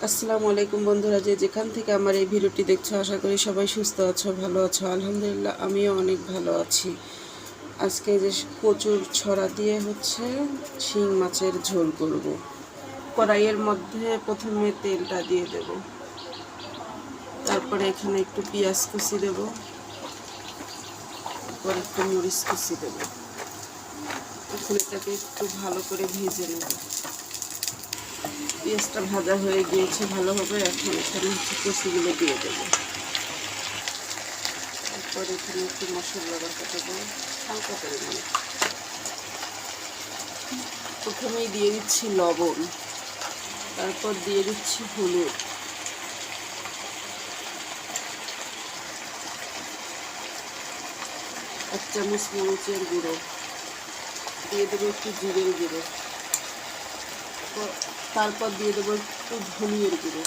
আসসালামু আলাইকুম বন্ধুরা, যে যেখান থেকে আমার এই ভিডিওটি দেখছো, আশা করি সবাই সুস্থ আছো, ভালো আছো। আলহামদুলিল্লাহ, আমিও অনেক ভালো আছি। আজকে যে কচুর ছড়া দিয়ে শিং মাছের ঝোল করব। কড়াইয়ের মধ্যে প্রথমে তেলটা দিয়ে দেব, তারপরে এখানে একটু পেঁয়াজ কুচি দেব, তারপর একটু মরিচ কুচি দেব। এখন এটাকে একটু ভালো করে ভেজে নেব। পেঁয়াজটা ভাজা হয়ে গিয়েছে ভালোভাবে। এখন এখানে কচুগুলো দিয়ে দেবো। তারপর এখানে একটু মশলা বাটা দেবো হালকা পরিমাণে। প্রথমেই দিয়ে দিচ্ছি লবণ, তারপর দিয়ে দিচ্ছি হলুদ, এক চামচ মরিচের গুঁড়ো, দিয়ে দেবো একটু জিরের গুঁড়ো, তারপর দিয়ে দেবো একটু ধনিয়ার গুঁড়ো।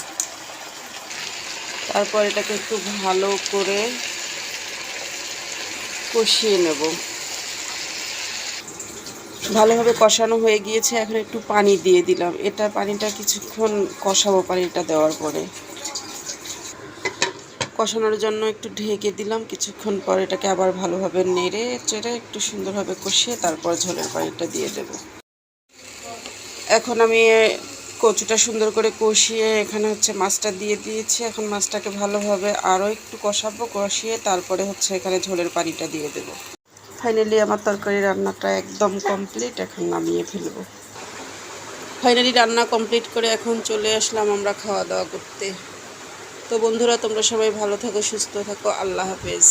তারপর এটাকে একটু ভালো করে কষিয়ে নেব। ভালোভাবে কষানো হয়ে গিয়েছে। এখন একটু পানি দিয়ে দিলাম। পানিটা কিছুক্ষণ কষাবো। পানিটা দেওয়ার পরে কষানোর জন্য একটু ঢেকে দিলাম। কিছুক্ষণ পর এটাকে আবার ভালোভাবে নেড়ে চেড়ে একটু সুন্দরভাবে কষিয়ে তারপর ঝোলের পানিটা দিয়ে দেব। এখন আমি কচুটা সুন্দর করে কষিয়ে এখানে মাছটা দিয়ে দিয়েছি। এখন মাছটাকে ভালোভাবে আরও একটু কষাবো। কষিয়ে তারপরে এখানে ঝোলের পানিটা দিয়ে দেব। ফাইনালি আমার তরকারি রান্নাটা একদম কমপ্লিট। এখন নামিয়ে ফেলব। ফাইনালি রান্না কমপ্লিট করে এখন চলে আসলাম আমরা খাওয়া দাওয়া করতে। তো বন্ধুরা, তোমরা সবাই ভালো থাকো, সুস্থ থাকো। আল্লাহ হাফেজ।